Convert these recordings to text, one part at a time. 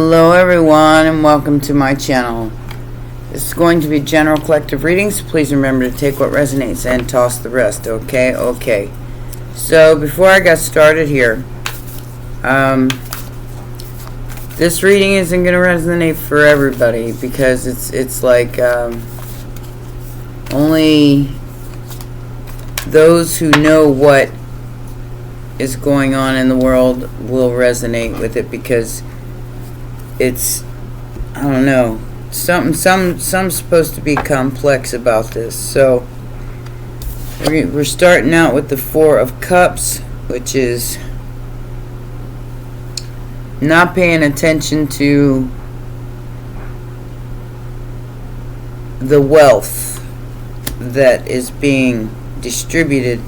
Hello everyone and welcome to my channel. This is going to be general collective readings, so please remember to take what resonates and toss the rest, okay? So before I got started here, this reading isn't going to resonate for everybody because it's like only those who know what is going on in the world will resonate with it, because it's, I don't know, something's supposed to be complex about this. So we're starting out with the Four of Cups, which is not paying attention to the wealth that is being distributed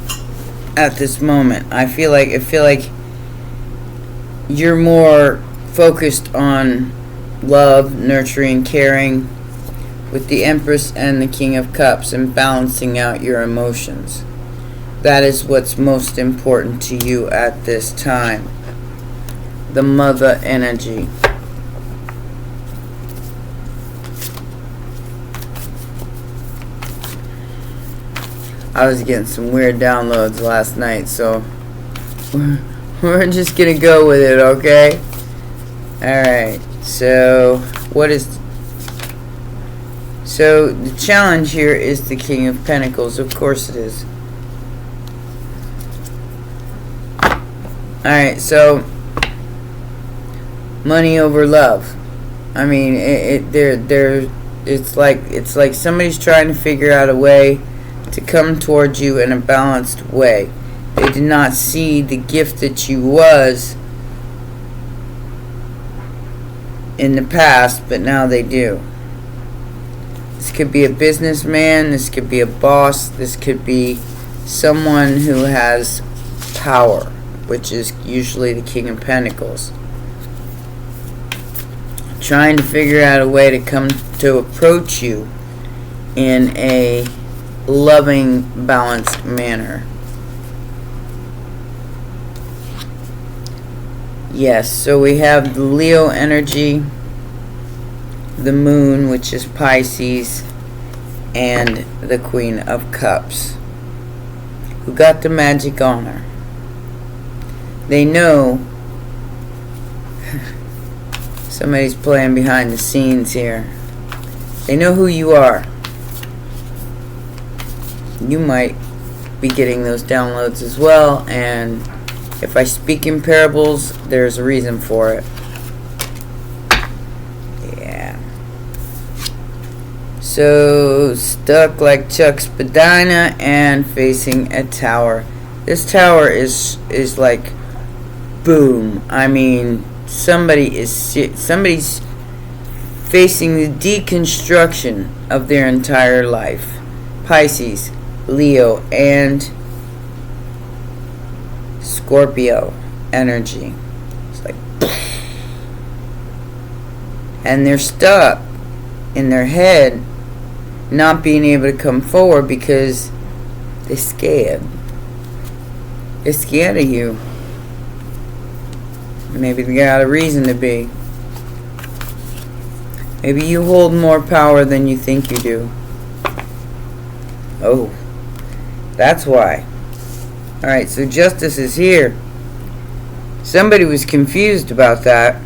at this moment. I feel like you're more focused on love, nurturing, caring, with the Empress and the King of Cups, and balancing out your emotions. That is what's most important to you at this time. The Mother energy. I was getting some weird downloads last night, so we're just gonna go with it, okay? Alright, so so the challenge here is the King of Pentacles. Of course it is. Alright, so money over love. I mean, it's like somebody's trying to figure out a way to come towards you in a balanced way. They did not see the gift that you was in the past, but now they do. This could be a businessman, this could be a boss, this could be someone who has power, which is usually the King of Pentacles. Trying to figure out a way to come to approach you in a loving, balanced manner. Yes, so we have the Leo energy, the Moon, which is Pisces, and the Queen of Cups, who got the magic on her. They know somebody's playing behind the scenes here. They know who you are. You might be getting those downloads as well, and if I speak in parables, there's a reason for it. Yeah. So, stuck like Chuck Spadina and facing a tower. This tower is like, boom. I mean, somebody's facing the deconstruction of their entire life. Pisces, Leo, and Scorpio energy. It's like, and they're stuck in their head, not being able to come forward because they're scared. They're scared of you. Maybe they got a reason to be. Maybe you hold more power than you think you do. Oh, that's why. Alright, so justice is here. Somebody was confused about that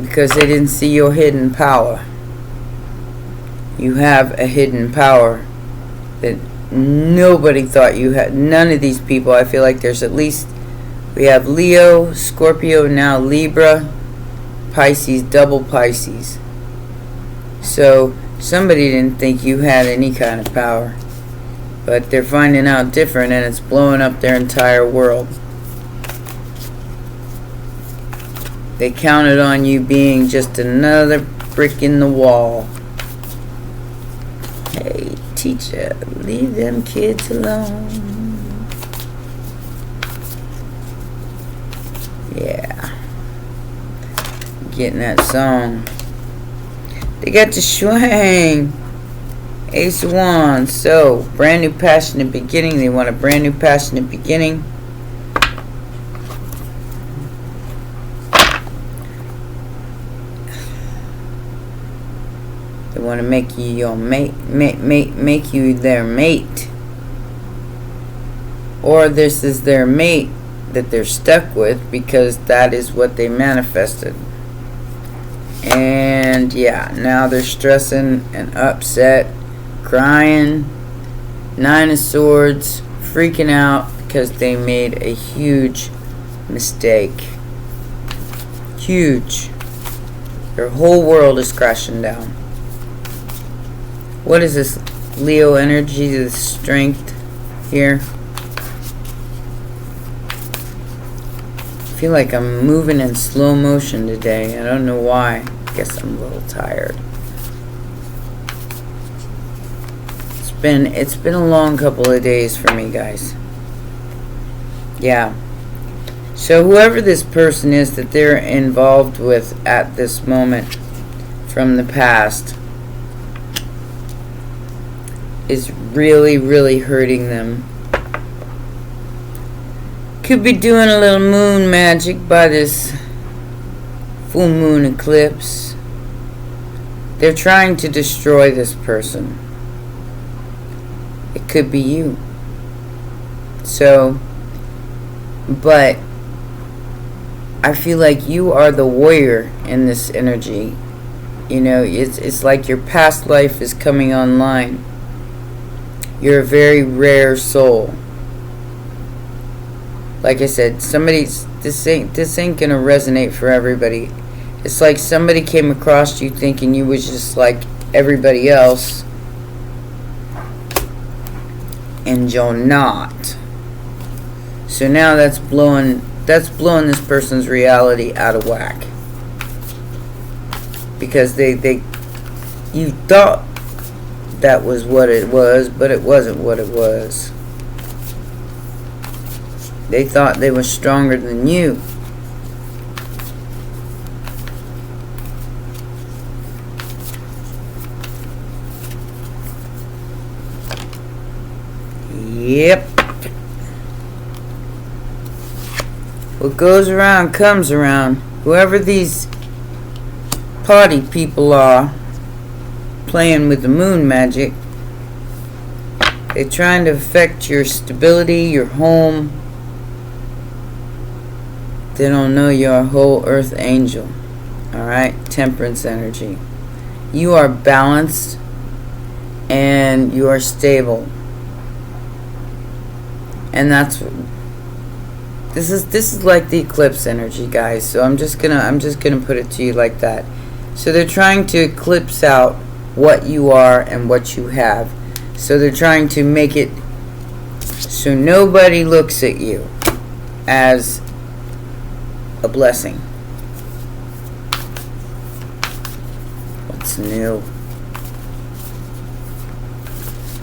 because they didn't see your hidden power. You have a hidden power that nobody thought you had. None of these people. I feel like there's at least, we have Leo, Scorpio, now Libra, Pisces, double Pisces. So somebody didn't think you had any kind of power, but they're finding out different, and it's blowing up their entire world. They counted on you being just another brick in the wall. Hey, teacher, leave them kids alone. Yeah. Getting that song. They got to swing. Ace of Wands. So, brand new passionate beginning. They want a brand new passionate beginning. They want to make you your mate, make you their mate. Or this is their mate that they're stuck with because that is what they manifested. And yeah, now they're stressing and upset, crying, 9 of Swords, freaking out because they made a huge mistake. Huge. Their whole world is crashing down. What is this Leo energy, the strength here? I feel like I'm moving in slow motion today. I don't know why. I guess I'm a little tired. It's been a long couple of days for me, guys. Yeah. So whoever this person is that they're involved with at this moment from the past is really, really hurting them. Could be doing a little moon magic by this full moon eclipse. They're trying to destroy this person. It could be you. So, but I feel like you are the warrior in this energy. You know, it's like your past life is coming online. You're a very rare soul. Like I said, this ain't gonna resonate for everybody. It's like somebody came across you thinking you was just like everybody else, and you're not. So now that's blowing this person's reality out of whack. Because you thought that was what it was, but it wasn't what it was. They thought they were stronger than you. Yep. What goes around comes around. Whoever these party people are playing with the moon magic, they're trying to affect your stability, your home. They don't know you're a whole earth angel. Alright? Temperance energy. You are balanced and you are stable. And that's this is like the eclipse energy, guys. So I'm just gonna put it to you like that. So they're trying to eclipse out what you are and what you have. So they're trying to make it so nobody looks at you as a blessing. What's new?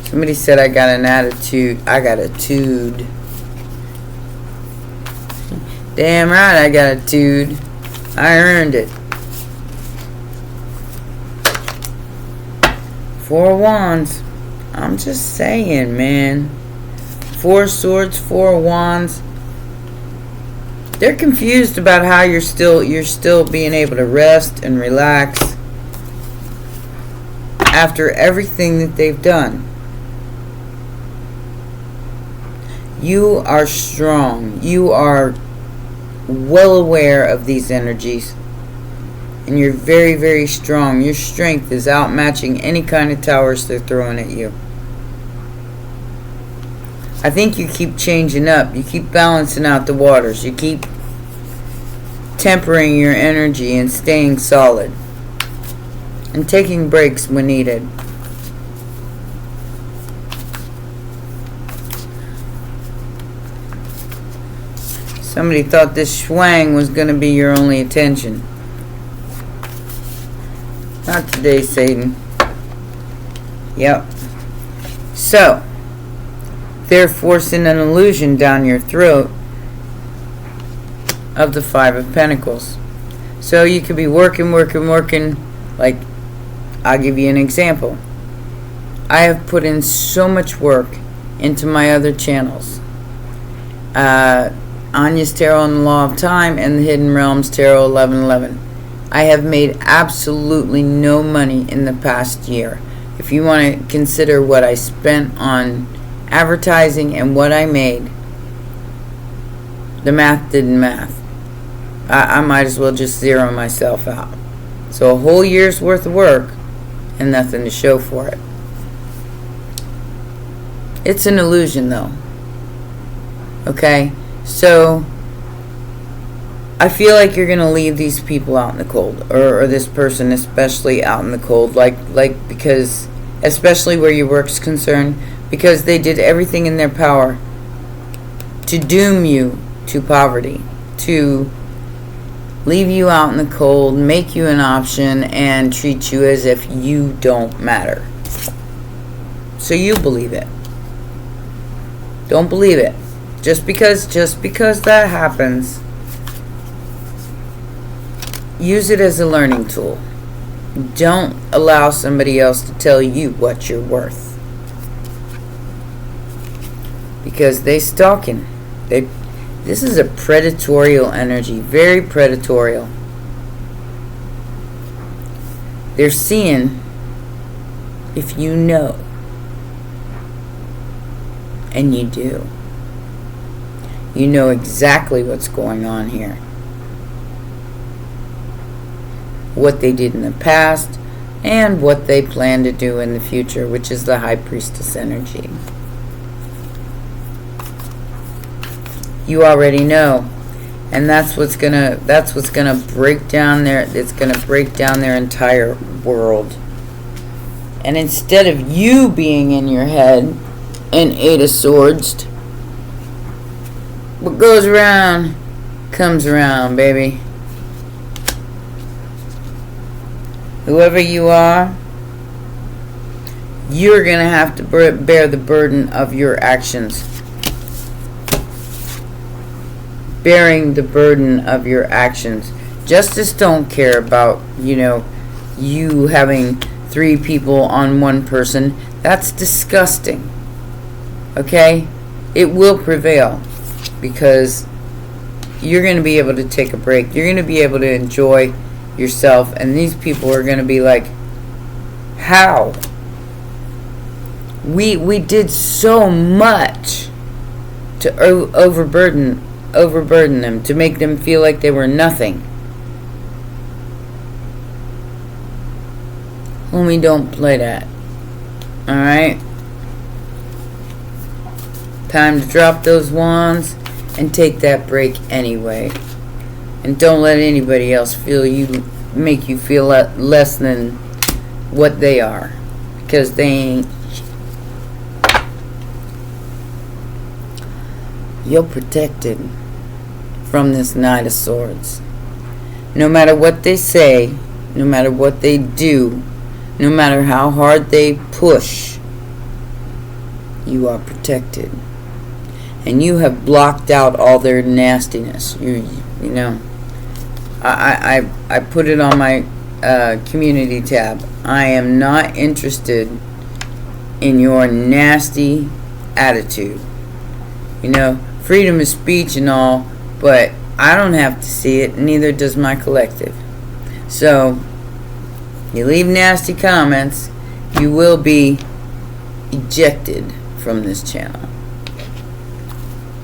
Somebody said I got an attitude. I got a tude. Damn right I got a tude. I earned it. 4 wands. I'm just saying, man. 4 swords, 4 wands. They're confused about how you're still being able to rest and relax after everything that they've done. You are strong. You are well aware of these energies. And you're very, very strong. Your strength is outmatching any kind of towers they're throwing at you. I think you keep changing up. You keep balancing out the waters. You keep tempering your energy and staying solid. And taking breaks when needed. Somebody thought this schwang was going to be your only attention. Not today, Satan. Yep. So, they're forcing an illusion down your throat of the 5 of Pentacles. So you could be working. Like, I'll give you an example. I have put in so much work into my other channels. Anya's Tarot and the Law of Time and the Hidden Realms Tarot 1111. I have made absolutely no money in the past year. If you want to consider what I spent on advertising and what I made, the math didn't math. I might as well just zero myself out. So a whole year's worth of work and nothing to show for it. It's an illusion though. Okay? So I feel like you're going to leave these people out in the cold, or this person especially out in the cold, like because, especially where your work's concerned, because they did everything in their power to doom you to poverty, to leave you out in the cold, make you an option, and treat you as if you don't matter. So you believe it. Don't believe it. Just because that happens, use it as a learning tool. Don't allow somebody else to tell you what you're worth. Because they stalking. This is a predatorial energy. Very predatorial. They're seeing if you know. And you do. You know exactly what's going on here. What they did in the past and what they plan to do in the future, which is the High Priestess energy. You already know, and that's what's gonna break down it's gonna break down their entire world. And instead of you being in your head an 8 of Swords, what goes around comes around, baby. Whoever you are, you're gonna have to bear the burden of your actions. Bearing the burden of your actions. Justice don't care about, you having 3 people on one person. That's disgusting. Okay? It will prevail because you're going to be able to take a break. You're going to be able to enjoy yourself, and these people are going to be like, how? We did so much to overburden them, to make them feel like they were nothing. Homie, don't play that. Alright? Time to drop those wands and take that break anyway. And don't let anybody else make you feel less than what they are. Because they ain't. You're protected from this Knight of Swords. No matter what they say, no matter what they do, no matter how hard they push, you are protected. And you have blocked out all their nastiness. I put it on my community tab. I am not interested in your nasty attitude. Freedom of speech and all, but I don't have to see it, neither does my collective. So, you leave nasty comments, you will be ejected from this channel.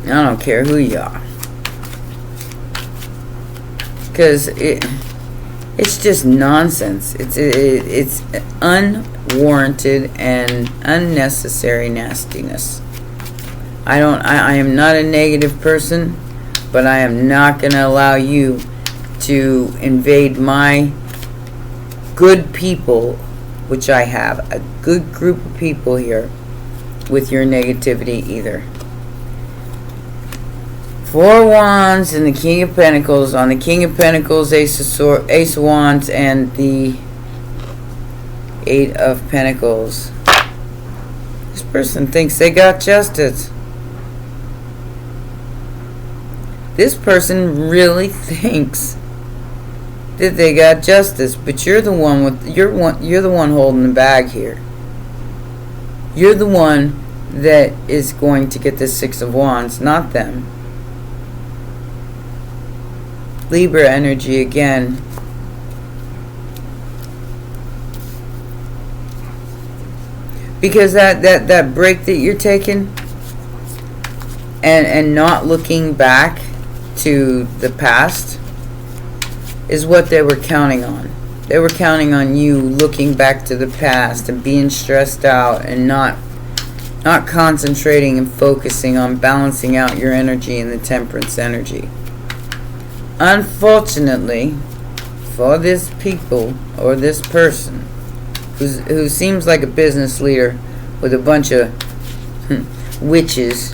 I don't care who you are. Because it's just nonsense. It's unwarranted and unnecessary nastiness. I am not a negative person, but I am not going to allow you to invade my good people, which I have a good group of people here, with your negativity either. 4 Wands and the King of Pentacles. On the King of Pentacles, Ace of Wands, and the 8 of Pentacles. This person thinks they got justice. This person really thinks that they got justice, but you're the one you're the one holding the bag here. You're the one that is going to get the 6 of Wands, not them. Libra energy again. Because that break that you're taking and not looking back to the past is what they were counting on. They were counting on you looking back to the past and being stressed out and not concentrating and focusing on balancing out your energy and the temperance energy. Unfortunately, for this people or this person who seems like a business leader with a bunch of witches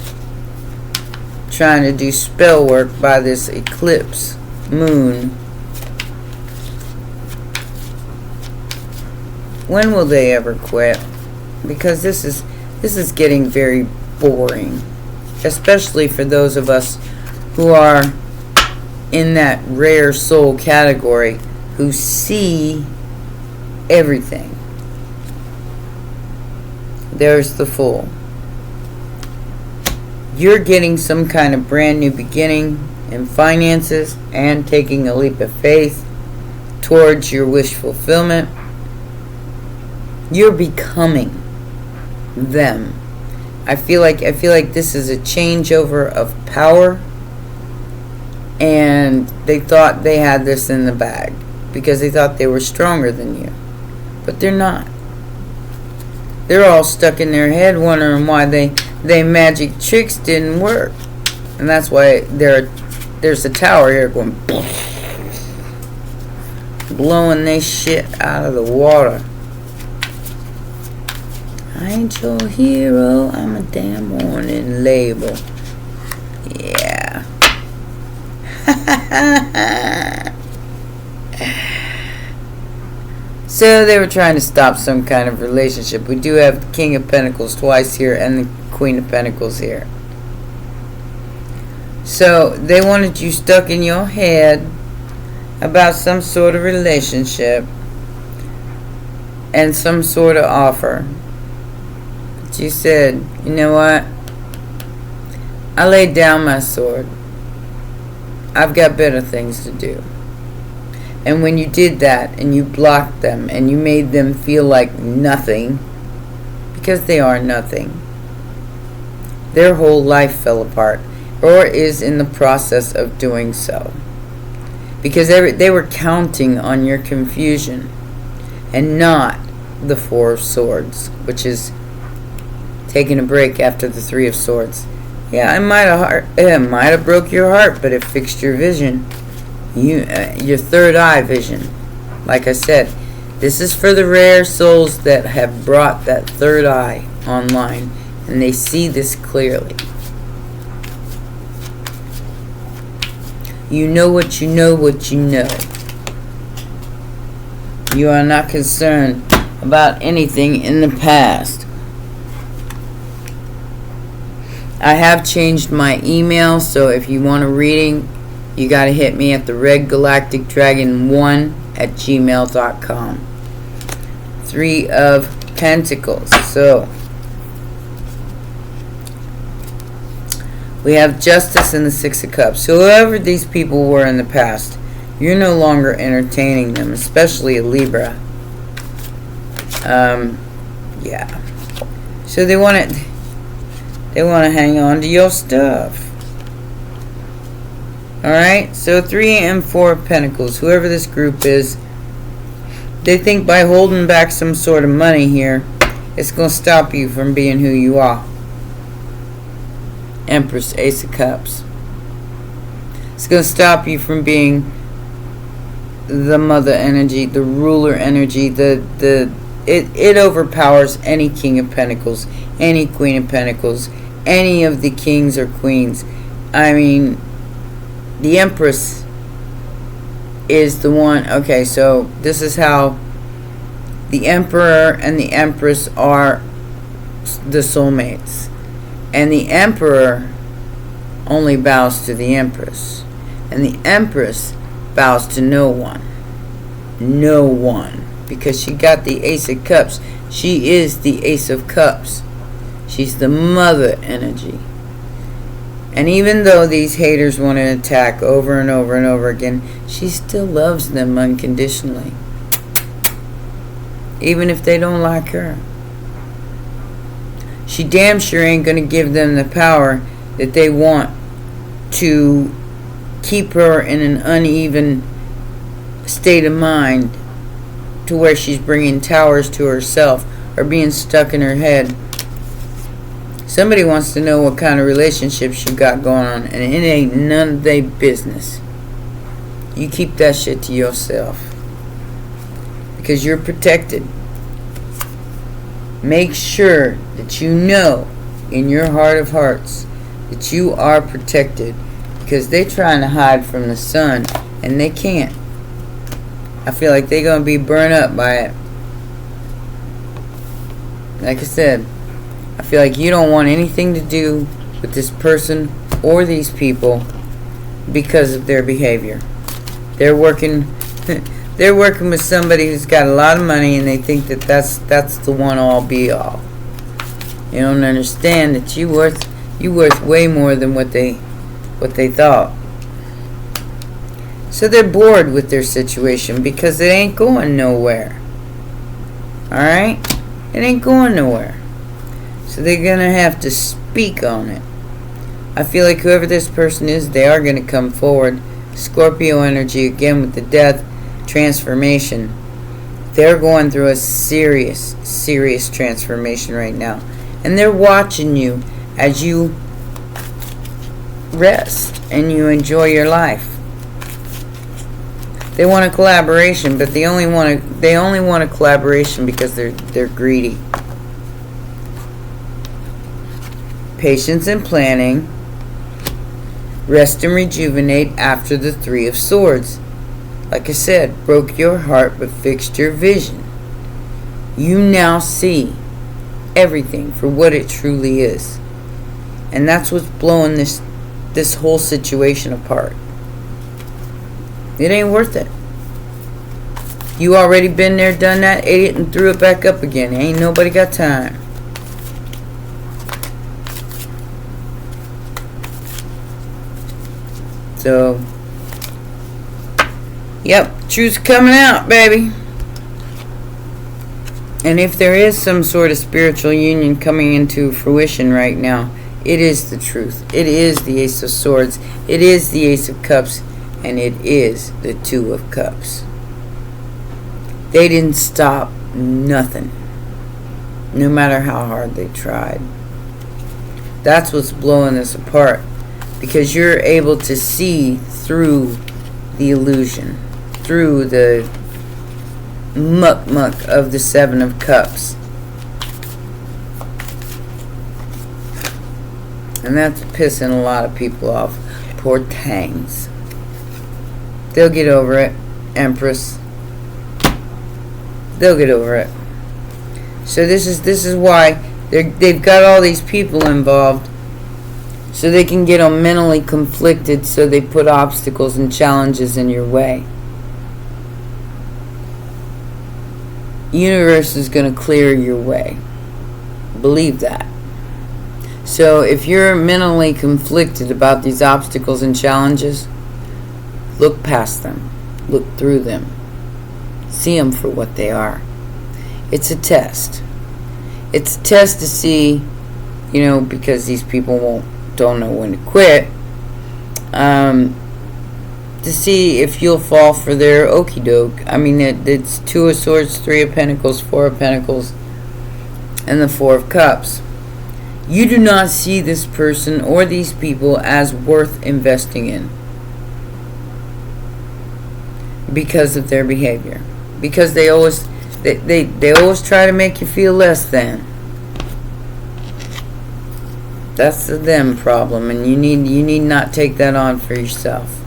trying to do spell work by this eclipse moon, when will they ever quit? Because this is getting very boring, especially for those of us who are in that rare soul category who see everything. There's the Fool. You're getting some kind of brand new beginning in finances and taking a leap of faith towards your wish fulfillment. You're becoming them. I feel like this is a changeover of power, and they thought they had this in the bag because they thought they were stronger than you, but they're not. They're all stuck in their head wondering why they magic tricks didn't work, and that's why there's a tower here going blowing this shit out of the water. I ain't your hero, I'm a damn warning label. Yeah. So they were trying to stop some kind of relationship. We do have the King of Pentacles twice here and the Queen of Pentacles here. So they wanted you stuck in your head about some sort of relationship and some sort of offer. But you said, you know what? I laid down my sword. I've got better things to do. And when you did that and you blocked them and you made them feel like nothing, because they are nothing, their whole life fell apart, or is in the process of doing so. Because they were counting on your confusion and not the Four of Swords, which is taking a break after the Three of Swords. Yeah, it might have broke your heart, but it fixed your vision. Your third eye vision. Like I said, this is for the rare souls that have brought that third eye online and they see this clearly. You know what you know what you know. You are not concerned about anything in the past. I have changed my email, so if you want a reading, you got to hit me at the redgalacticdragon1@gmail.com. Three of Pentacles. So we have Justice and the Six of Cups. So whoever these people were in the past, you're no longer entertaining them, especially a Libra. Yeah. So they want to hang on to your stuff. Alright, so 3 and 4 of Pentacles. Whoever this group is, they think by holding back some sort of money here, it's going to stop you from being who you are. Empress, Ace of Cups. It's going to stop you from being the mother energy, the ruler energy. It overpowers any King of Pentacles, any Queen of Pentacles, any of the kings or queens. I mean, the Empress is the one. Okay, so this is how the Emperor and the Empress are the soulmates. And the Emperor only bows to the Empress. And the Empress bows to no one. No one. Because she got the Ace of Cups. She is the Ace of Cups. She's the mother energy. And even though these haters want to attack over and over and over again, she still loves them unconditionally. Even if they don't like her. she damn sure ain't going to give them the power that they want to keep her in an uneven state of mind to where she's bringing towers to herself or being stuck in her head. Somebody wants to know what kind of relationships you got going on, and it ain't none of their business. You keep that shit to yourself because you're protected. Make sure that you know in your heart of hearts that you are protected, because they're trying to hide from the sun and they can't. I feel like they're going to be burned up by it. Like I said, I feel like you don't want anything to do with this person or these people because of their behavior. They're working they're working with somebody who's got a lot of money, and they think that that's the one all be all. You don't understand that you worth way more than what they thought. So they're bored with their situation because it ain't going nowhere. Alright? It ain't going nowhere. So they're going to have to speak on it. I feel like whoever this person is, they are going to come forward. Scorpio energy again with the death transformation. They're going through a serious transformation right now. And they're watching you as you rest and you enjoy your life. They want a collaboration, but they only want a collaboration because they're greedy. Patience and planning. Rest and rejuvenate after the Three of Swords. Like I said, broke your heart but fixed your vision. You now see everything for what it truly is. And that's what's blowing this whole situation apart. It ain't worth it. You already been there, done that, ate it, and threw it back up again. Ain't nobody got time. So, yep, truth's coming out, baby. And if there is some sort of spiritual union coming into fruition right now, it is the truth. It is the Ace of Swords. It is the Ace of Cups. And it is the Two of Cups. They didn't stop nothing. No matter how hard they tried. That's what's blowing this apart. Because you're able to see through the illusion. Through the muck of the Seven of Cups. And that's pissing a lot of people off. Poor tangs. They'll get over it, Empress. They'll get over it. So this is why they've got all these people involved, so they can get them mentally conflicted. So they put obstacles and challenges in your way. Universe is going to clear your way. Believe that. So if you're mentally conflicted about these obstacles and challenges, look past them. Look through them. See them for what they are. It's a test. It's a test to see, because these people don't know when to quit, to see if you'll fall for their okie doke. I mean, it's Two of Swords, Three of Pentacles, Four of Pentacles, and the Four of Cups. You do not see this person or these people as worth investing in because of their behavior. Because they always try to make you feel less than. That's the them problem, and you need not take that on for yourself.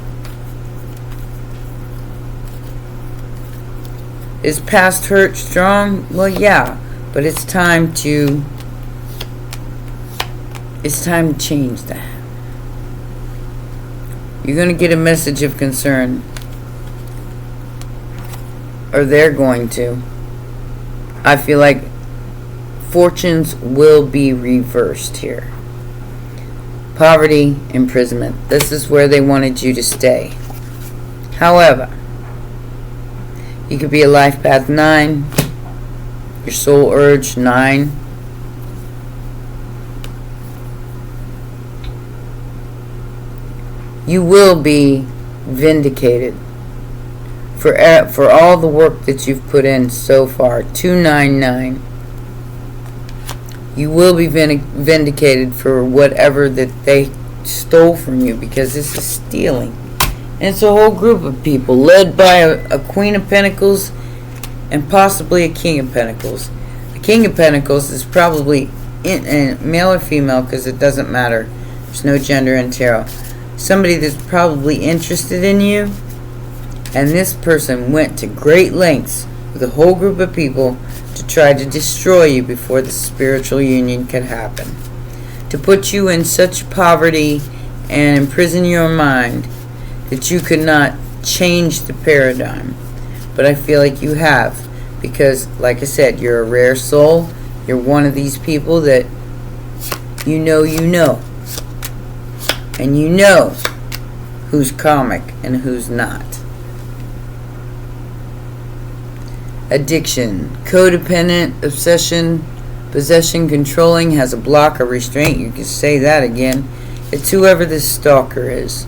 Is past hurt strong? Well, yeah, but it's time to change that. You're going to get a message of concern. Or they're going to. I feel like fortunes will be reversed here. Poverty, imprisonment. This is where they wanted you to stay. However, you could be a life path 9. Your soul urge 9. You will be vindicated for all the work that you've put in so far. 299. You will be vindicated for whatever that they stole from you, because this is stealing. And it's a whole group of people led by a Queen of Pentacles and possibly a King of Pentacles. The King of Pentacles is probably male or female, because it doesn't matter. There's no gender in tarot. Somebody that's probably interested in you, and this person went to great lengths with a whole group of people to try to destroy you before the spiritual union could happen, to put you in such poverty and imprison your mind that you could not change the paradigm. But I feel like you have, because like I said, you're a rare soul. You're one of these people that you know, and you know who's karmic and who's not. Addiction, codependent, obsession, possession, controlling, has a block or restraint. You can say that again. It's whoever this stalker is.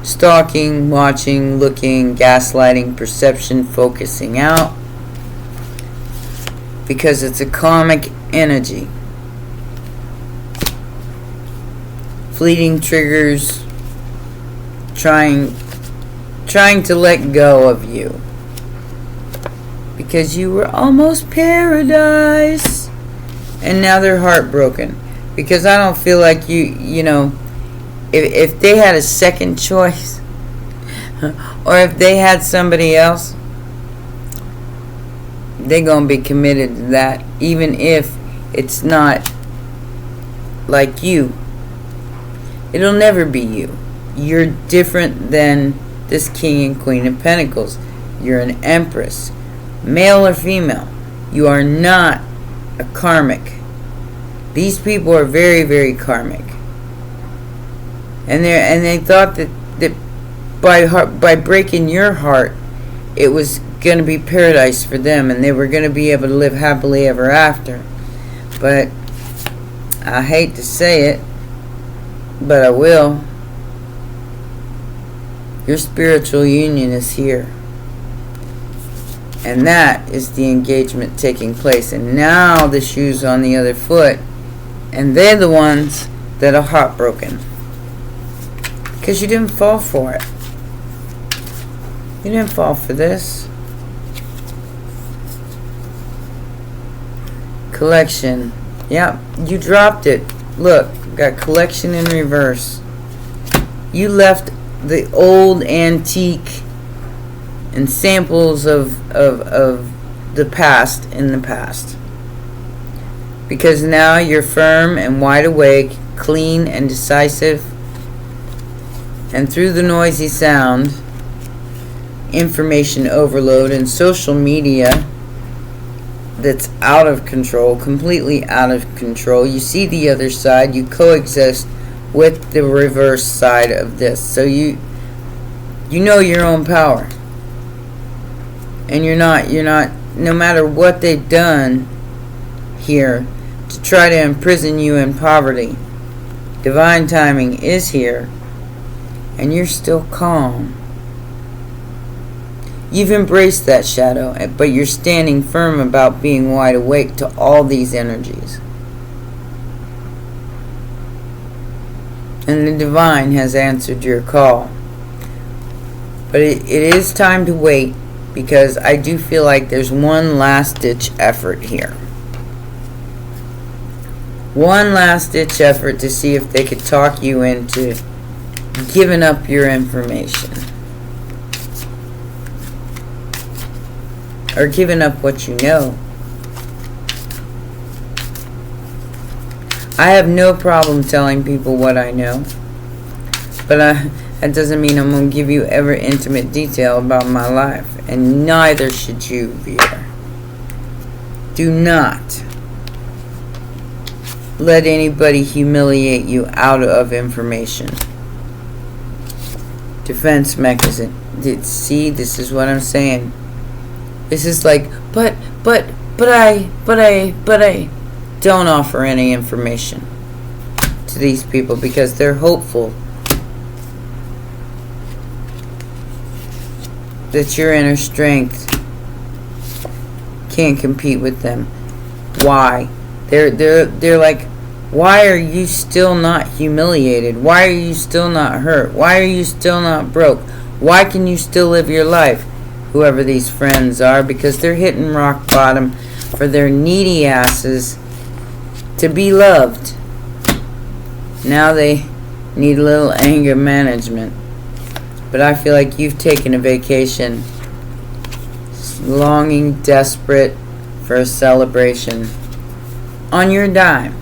Stalking, watching, looking, gaslighting, perception, focusing out. Because it's a karmic energy. Fleeting triggers, trying to let go of you. Because you were almost paradise. And now they're heartbroken. Because I don't feel like you know, if they had a second choice, or if they had somebody else, they're going to be committed to that, even if it's not like you. It'll never be you. You're different than this King and Queen of Pentacles. You're an empress. Male or female. You are not a karmic. These people are very, very karmic. And they thought that by breaking your heart, it was going to be paradise for them, and they were going to be able to live happily ever after. But I hate to say it, but I will. Your spiritual union is here. And that is the engagement taking place. And now the shoe's on the other foot. And they're the ones that are heartbroken. Because you didn't fall for it. You didn't fall for this. Collection. Yeah, you dropped it. Look, got collection in reverse. You left the old antique and samples of the past in the past. Because now you're firm and wide awake, clean and decisive. And through the noisy sound, information overload, and social media that's out of control, completely out of control, you see the other side, you coexist with the reverse side of this. So you know your own power. And you're not, no matter what they've done here to try to imprison you in poverty, divine timing is here, and you're still calm. You've embraced that shadow, but you're standing firm about being wide awake to all these energies. And the divine has answered your call. But it is time to wait, because I do feel like there's one last ditch effort here. One last ditch effort to see if they could talk you into giving up your information. Or giving up what you know. I have no problem telling people what I know. But that doesn't mean I'm going to give you every intimate detail about my life. And neither should you, viewer. Do not let anybody humiliate you out of information. Defense mechanism. See, this is what I'm saying. This is like, but I don't offer any information to these people because they're hopeful that your inner strength can't compete with them. Why? They're like, why are you still not humiliated? Why are you still not hurt? Why are you still not broke? Why can you still live your life? Whoever these friends are, because they're hitting rock bottom for their needy asses to be loved. Now they need a little anger management. But I feel like you've taken a vacation, longing, desperate for a celebration on your dime.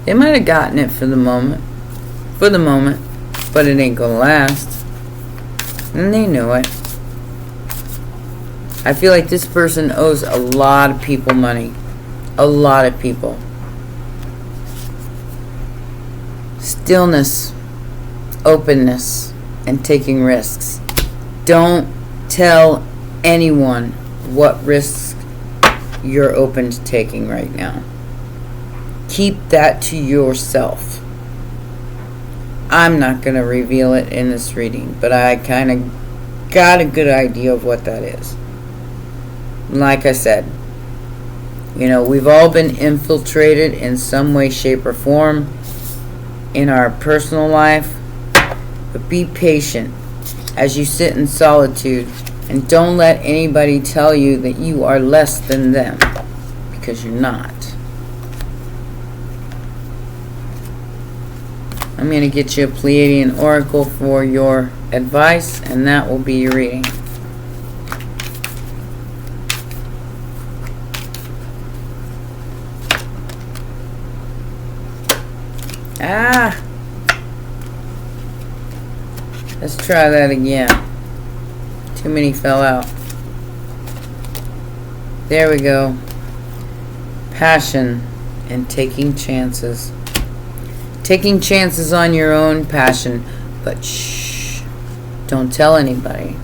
They might have gotten it for the moment, but it ain't gonna last. And they knew it. I feel like this person owes a lot of people money. A lot of people. Stillness, openness, and taking risks. Don't tell anyone what risks you're open to taking right now. Keep that to yourself. I'm not going to reveal it in this reading, but I kind of got a good idea of what that is. Like I said, you know, we've all been infiltrated in some way, shape, or form in our personal life. But be patient as you sit in solitude, and don't let anybody tell you that you are less than them, because you're not. I'm going to get you a Pleiadian oracle for your advice, and that will be your reading. Let's try that again. Too many fell out. There we go. Passion and taking chances. Taking chances on your own passion, but shh, don't tell anybody.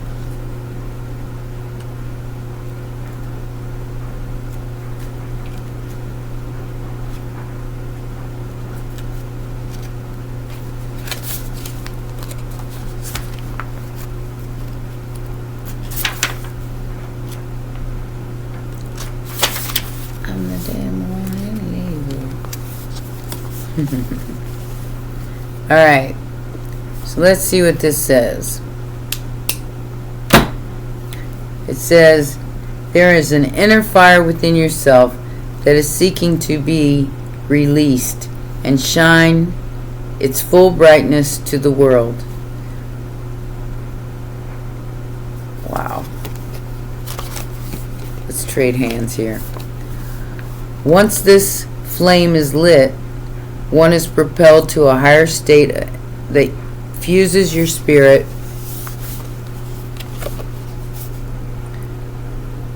I'm the damn one. Alright, so let's see what this says. It says, there is an inner fire within yourself that is seeking to be released and shine its full brightness to the world. Wow. Let's trade hands here. Once this flame is lit, one is propelled to a higher state that fuses your spirit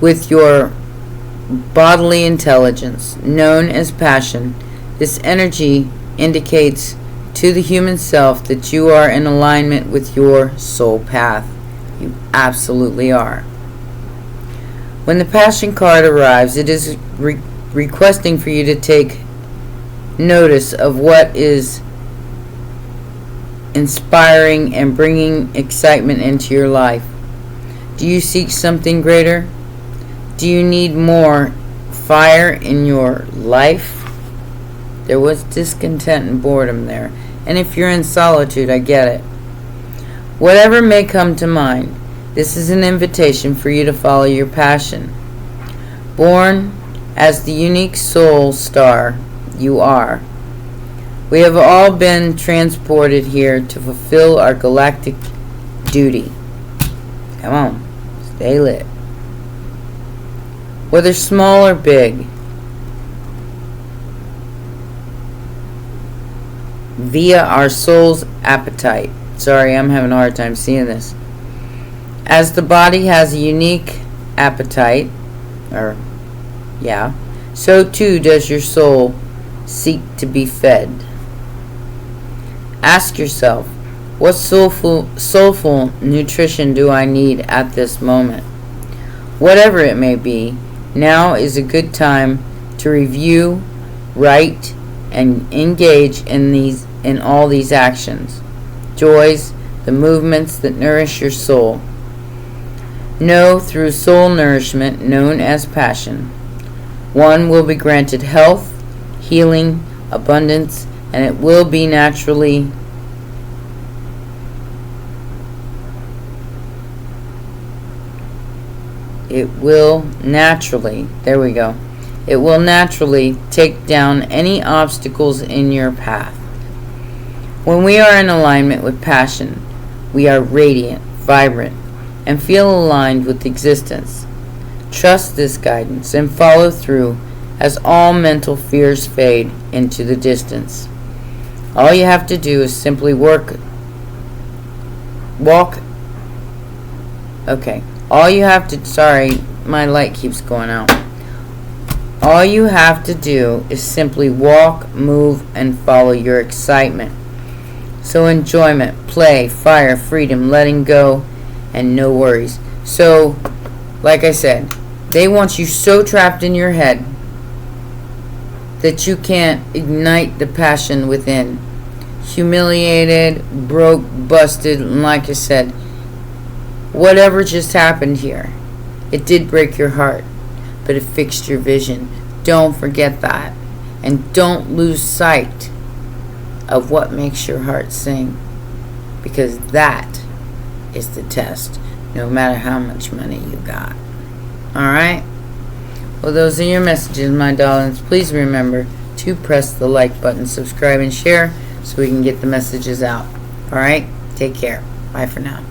with your bodily intelligence, known as passion. This energy indicates to the human self that you are in alignment with your soul path. You absolutely are. When the passion card arrives, it is requesting for you to take notice of what is inspiring and bringing excitement into your life. Do you seek something greater? Do you need more fire in your life? There was discontent and boredom there. And if you're in solitude, I get it. Whatever may come to mind, this is an invitation for you to follow your passion. Born as the unique soul star you are, we have all been transported here to fulfill our galactic duty. Come on, stay lit. Whether small or big, via our soul's appetite. Sorry, I'm having a hard time seeing this. As the body has a unique appetite, so too does your soul seek to be fed. Ask yourself, what soulful nutrition do I need at this moment? Whatever it may be, now is a good time to review, write, and engage in all these actions, joys, the movements that nourish your soul. Know through soul nourishment, known as passion, one will be granted health, healing, abundance, and it will be naturally there we go. It will naturally take down any obstacles in your path. When we are in alignment with passion, we are radiant, vibrant, and feel aligned with existence. Trust this guidance and follow through as all mental fears fade into the distance. All you have to do is simply sorry, my light keeps going out. All you have to do is simply walk, move, and follow your excitement. So enjoyment, play, fire, freedom, letting go, and no worries. So, like I said, they want you so trapped in your head that you can't ignite the passion within. Humiliated, broke, busted, and like I said, whatever just happened here, it did break your heart, but it fixed your vision. Don't forget that. And don't lose sight of what makes your heart sing, because that is the test, no matter how much money you got. Alright? Well, those are your messages, my darlings. Please remember to press the like button, subscribe, and share so we can get the messages out. Alright? Take care. Bye for now.